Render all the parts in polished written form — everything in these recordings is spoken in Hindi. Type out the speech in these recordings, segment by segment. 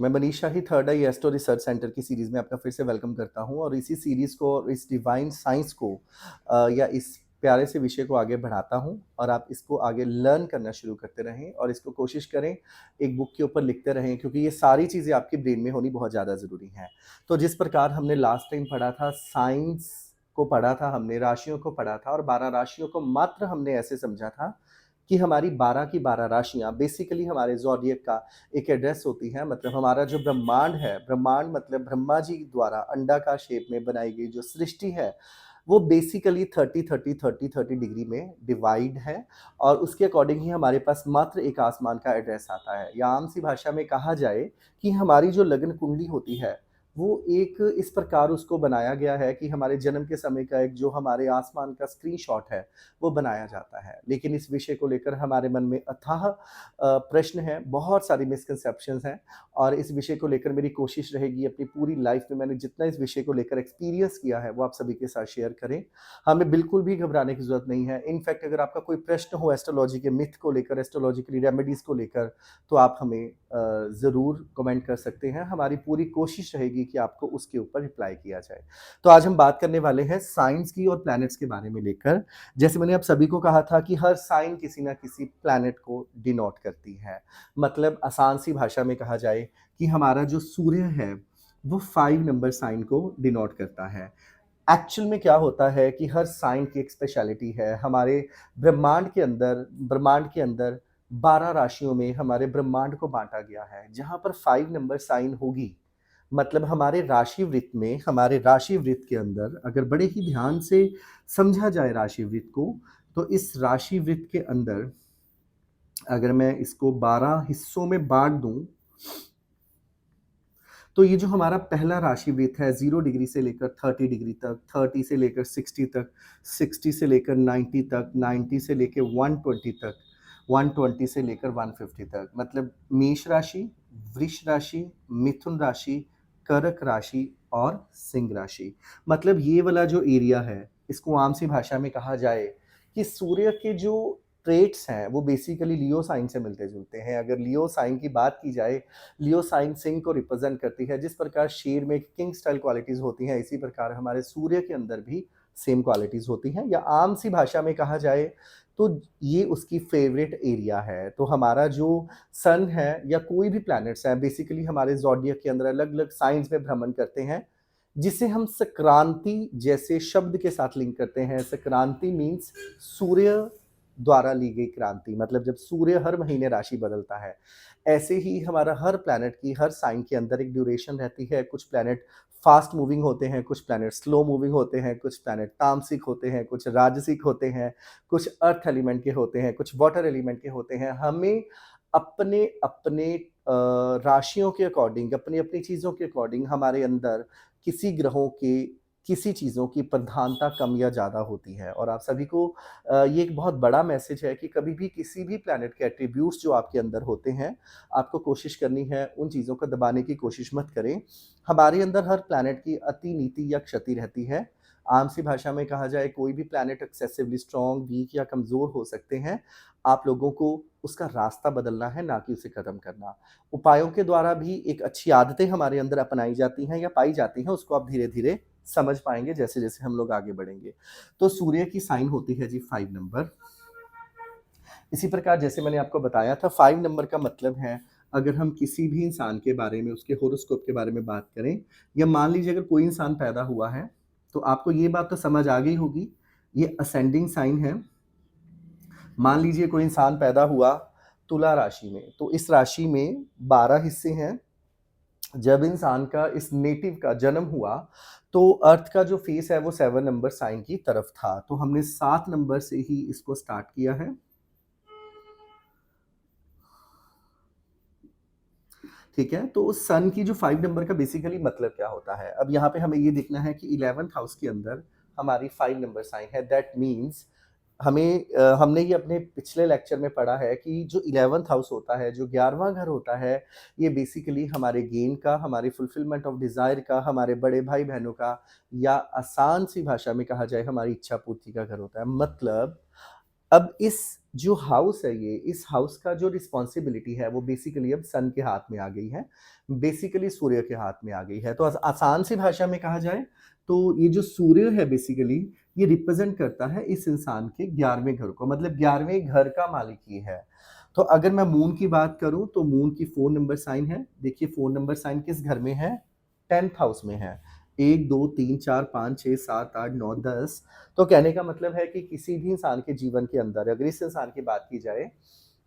मैं मनीष शाही थर्ड आई एस्ट्रो रिसर्च सेंटर की सीरीज़ में आपका फिर से वेलकम करता हूँ और इसी सीरीज़ को और इस डिवाइन साइंस को या इस प्यारे से विषय को आगे बढ़ाता हूँ और आप इसको आगे लर्न करना शुरू करते रहें और इसको कोशिश करें एक बुक के ऊपर लिखते रहें, क्योंकि ये सारी चीज़ें आपके ब्रेन में होनी बहुत ज़्यादा ज़रूरी हैं। तो जिस प्रकार हमने लास्ट टाइम पढ़ा था, साइंस को पढ़ा था हमने, राशियों को पढ़ा था और 12 राशियों को मात्र हमने ऐसे समझा था कि हमारी 12 की 12 राशियाँ बेसिकली हमारे ज़ोडिएक का एक एड्रेस होती है। मतलब हमारा जो ब्रह्मांड है, ब्रह्मांड मतलब ब्रह्मा जी द्वारा अंडाकार शेप में बनाई गई जो सृष्टि है, वो बेसिकली 30-30-30-30 डिग्री में डिवाइड है और उसके अकॉर्डिंग ही हमारे पास मात्र एक आसमान का एड्रेस आता है, या आम सी भाषा में कहा जाए कि हमारी जो लग्न कुंडली होती है, वो एक इस प्रकार उसको बनाया गया है कि हमारे जन्म के समय का एक जो हमारे आसमान का स्क्रीनशॉट है, वो बनाया जाता है। लेकिन इस विषय को लेकर हमारे मन में अथाह प्रश्न हैं, बहुत सारी मिसकंसेप्शंस हैं और इस विषय को लेकर मेरी कोशिश रहेगी अपनी पूरी लाइफ में मैंने जितना इस विषय को लेकर एक्सपीरियंस किया है, वो आप सभी के साथ शेयर करें। हमें बिल्कुल भी घबराने की ज़रूरत नहीं है। इनफैक्ट अगर आपका कोई प्रश्न हो एस्ट्रोलॉजी के मिथ को लेकर, एस्ट्रोलॉजिकल रेमेडीज़ को लेकर, तो आप हमें ज़रूर कमेंट कर सकते हैं। हमारी पूरी कोशिश रहेगी कि आपको उसके ऊपर रिप्लाई किया जाए। तो आज हम बात करने वाले हैं साइंस की और प्लैनेट्स के बारे में लेकर। जैसे मैंने आप सभी को कहा था कि हर साइन किसी न किसी प्लैनेट को डिनोट करती है। मतलब आसान सी भाषा में कहा जाए कि हमारा जो सूर्य है, वो 5 नंबर साइन को डिनोट करता है। एक्चुअल में क्या होता है कि हर साइन की एक स्पेशलिटी है। हमारे ब्रह्मांड के अंदर 12 राशियों में हमारे ब्रह्मांड को बाँटा गया है। जहाँ पर 5 नंबर साइन होगी, मतलब हमारे राशि वृत्त के अंदर अगर बड़े ही ध्यान से समझा जाए राशि वृत्त को, तो इस राशि वृत्त के अंदर अगर मैं इसको 12 हिस्सों में बाँट दूँ, तो ये जो हमारा पहला राशि वृत्त है 0 डिग्री से लेकर 30 डिग्री तक, 30 से लेकर 60 तक, 60 से लेकर 90 तक, 90 से लेके 120 तक, 120 से लेकर 150 तक, मतलब मेष राशि, वृष राशि, मिथुन राशि, कर्क राशि और सिंह राशि। मतलब ये वाला जो एरिया है, इसको आम सी भाषा में कहा जाए कि सूर्य के जो ट्रेट्स हैं, वो बेसिकली लियो साइन से मिलते-जुलते हैं। अगर लियो साइन की बात की जाए, लियो साइन सिंह को रिप्रेजेंट करती है। जिस प्रकार शेर में किंग स्टाइल क्वालिटीज़ होती हैं, इसी प्रकार हमारे सूर्य के अंदर भी सेम क्वालिटीज़ होती हैं, या आम सी भाषा में कहा जाए तो ये उसकी फ़ेवरेट एरिया है। तो हमारा जो सन है या कोई भी प्लैनेट्स हैं, बेसिकली हमारे ज़ोडिएक के अंदर अलग-अलग साइन्स में भ्रमण करते हैं, जिसे हम संक्रांति जैसे शब्द के साथ लिंक करते हैं। संक्रांति मीन्स सूर्य द्वारा ली गई क्रांति, मतलब जब सूर्य हर महीने राशि बदलता है। ऐसे ही हमारा हर प्लैनेट की हर साइन के अंदर एक ड्यूरेशन रहती है। कुछ प्लैनेट फास्ट मूविंग होते हैं, कुछ प्लैनेट स्लो मूविंग होते हैं, कुछ प्लैनेट तामसिक होते हैं, कुछ राजसिक होते हैं, कुछ अर्थ एलिमेंट के होते हैं, कुछ वाटर एलिमेंट के होते हैं। हमें अपने राशियों के अकॉर्डिंग, अपनी-अपनी चीज़ों के अकॉर्डिंग हमारे अंदर किसी ग्रहों के किसी चीज़ों की प्रधानता कम या ज़्यादा होती है। और आप सभी को ये एक बहुत बड़ा मैसेज है कि कभी भी किसी भी प्लैनेट के एट्रिब्यूट्स जो आपके अंदर होते हैं, आपको कोशिश करनी है उन चीज़ों को दबाने की कोशिश मत करें। हमारे अंदर हर प्लैनेट की अति, नीति या क्षति रहती है। आम सी भाषा में कहा जाए, कोई भी प्लैनेट एक्सेसिवली स्ट्रॉन्ग, वीक या कमज़ोर हो सकते हैं। आप लोगों को उसका रास्ता बदलना है, ना कि उसे खत्म करना। उपायों के द्वारा भी एक अच्छी आदतें हमारे अंदर अपनाई जाती हैं या पाई जाती हैं, उसको आप धीरे-धीरे समझ पाएँगे जैसे-जैसे हम लोग आगे बढ़ेंगे। तो सूर्य की साइन होती है जी 5 नंबर। इसी प्रकार जैसे मैंने आपको बताया था, 5 नंबर का मतलब है, अगर हम किसी भी इंसान के बारे में, उसके हॉरोस्कोप के बारे में बात करें, या मान लीजिए अगर कोई इंसान पैदा हुआ है, तो आपको ये बात तो समझ आ गई होगी, ये असेंडिंग साइन है। मान लीजिए कोई इंसान पैदा हुआ तुला राशि में, तो इस राशि में 12 हिस्से हैं। जब इंसान का इस नेटिव का जन्म हुआ, तो अर्थ का जो फेस है वो 7 नंबर साइन की तरफ था। तो हमने 7 नंबर से ही इसको स्टार्ट किया है। ठीक है? तो सन की जो 5 नंबर का बेसिकली मतलब क्या होता है? अब यहाँ पे हमें ये देखना है कि 11th हाउस के अंदर हमारी 5 नंबर साइन है। दैट मीन्स हमने ये अपने पिछले लेक्चर में पढ़ा है कि जो 11th हाउस होता है, जो 11वां घर होता है, ये बेसिकली हमारे गेन का, हमारे फुलफिलमेंट ऑफ डिज़ायर का, हमारे बड़े भाई-बहनों का, या आसान सी भाषा में कहा जाए हमारी इच्छा पूर्ति का घर होता है। मतलब अब इस जो हाउस है ये, इस हाउस का जो रिस्पॉन्सिबिलिटी है वो बेसिकली अब सन के हाथ में आ गई है, बेसिकली सूर्य के हाथ में आ गई है। तो आसान सी भाषा में कहा जाए तो ये जो सूर्य है बेसिकली ये रिप्रेजेंट करता है इस इंसान के 11वें घर को, मतलब 11वें घर का मालिक ये है। तो अगर मैं मून की बात करूं तो मून की 4 नंबर साइन है। देखिए 4 नंबर साइन किस घर में है? 10th हाउस में है। 1 2 3 4 5 6 7 8 9 10। तो कहने का मतलब है कि किसी भी इंसान के जीवन के अंदर अगर इस इंसान की बात की जाए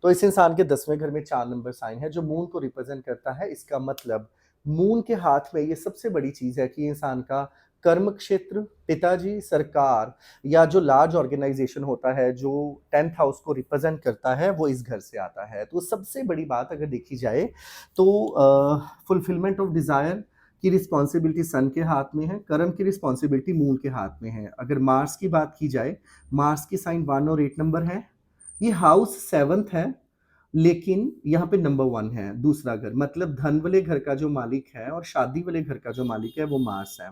तो इस इंसान के 10वें घर में 4 नंबर साइन है जो मून को रिप्रेजेंट करता है। इसका मतलब मून के हाथ में ये सबसे बड़ी चीज है कि इंसान का कर्म क्षेत्र, पिताजी, सरकार या जो लार्ज ऑर्गेनाइजेशन होता है जो 10th हाउस को रिप्रेजेंट करता है वो इस घर से आता है। तो सबसे बड़ी बात अगर देखी जाए तो फुलफिलमेंट ऑफ डिजायर की रिस्पॉन्सिबिलिटी सन के हाथ में है, कर्म की रिस्पॉन्सिबिलिटी मून के हाथ में है। अगर मार्स की बात की जाए, मार्स की साइन 1 और 8 नंबर है। ये हाउस 7th है लेकिन यहाँ पे नंबर 1 है, दूसरा घर, मतलब धन वाले घर का जो मालिक है और शादी वाले घर का जो मालिक है वो मार्स है।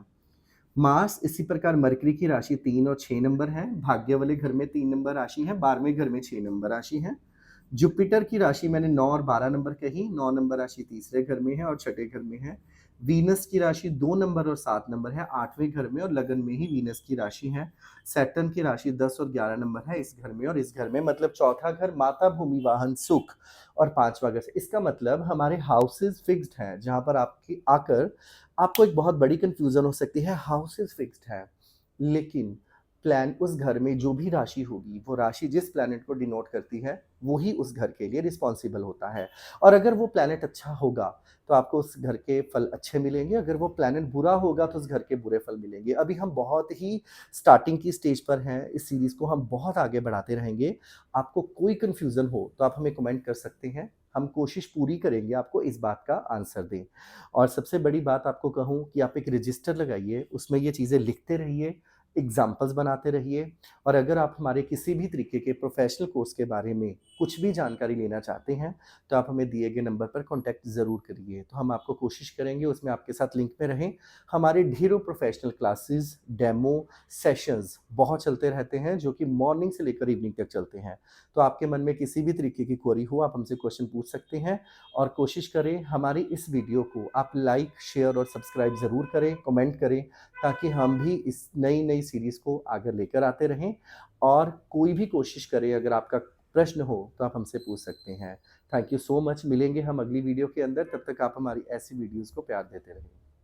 मार्स इसी प्रकार मरकरी की राशि 3 और 6 नंबर है, भाग्य वाले घर में 3 नंबर राशि है, 12वें घर में 6 नंबर राशि है। जुपिटर की राशि मैंने 9 और 12 नंबर कही, 9 नंबर राशि तीसरे घर में है और छठे घर में है। वीनस की राशि 2 नंबर और 7 नंबर है 8वें घर में और लगन में ही वीनस की राशि है। सैटर्न की राशि 10 और 11 नंबर है इस घर में और इस घर में, मतलब चौथा घर माता भूमि वाहन सुख और पांचवा घर से। इसका मतलब हमारे हाउसेज फिक्स्ड हैं, जहां पर आपकी आकर आपको एक बहुत बड़ी कंफ्यूजन हो सकती है। हाउसेज फिक्स्ड है लेकिन प्लान उस घर में जो भी राशि होगी वो राशि जिस प्लैनेट को डिनोट करती है वही उस घर के लिए रिस्पॉन्सिबल होता है। और अगर वो प्लैनेट अच्छा होगा तो आपको उस घर के फल अच्छे मिलेंगे, अगर वो प्लैनेट बुरा होगा तो उस घर के बुरे फल मिलेंगे। अभी हम बहुत ही स्टार्टिंग की स्टेज पर हैं, इस सीरीज को हम बहुत आगे बढ़ाते रहेंगे। आपको कोई कंफ्यूजन हो तो आप हमें कमेंट कर सकते हैं, हम कोशिश पूरी करेंगे आपको इस बात का आंसर दें। और सबसे बड़ी बात आपको कहूँ कि आप एक रजिस्टर लगाइए, उसमें ये चीज़ें लिखते रहिए, एग्जाम्पल्स बनाते रहिए। और अगर आप हमारे किसी भी तरीके के प्रोफेशनल कोर्स के बारे में कुछ भी जानकारी लेना चाहते हैं तो आप हमें दिए गए नंबर पर कॉन्टैक्ट ज़रूर करिए, तो हम आपको कोशिश करेंगे उसमें आपके साथ लिंक में रहें। हमारे ढेरों प्रोफेशनल क्लासेस, डेमो, सेशंस बहुत चलते रहते हैं जो कि मॉर्निंग से लेकर इवनिंग तक चलते हैं। तो आपके मन में किसी भी तरीके की क्वेरी हो आप हमसे क्वेश्चन पूछ सकते हैं। और कोशिश करें हमारी इस वीडियो को आप लाइक, शेयर और सब्सक्राइब ज़रूर करें, कमेंट करें, ताकि हम भी इस नई नई सीरीज़ को आगे लेकर आते रहें। और कोई भी कोशिश करें, अगर आपका प्रश्न हो तो आप हमसे पूछ सकते हैं। थैंक यू सो मच, मिलेंगे हम अगली वीडियो के अंदर, तब तक आप हमारी ऐसी वीडियोज़ को प्यार देते रहें।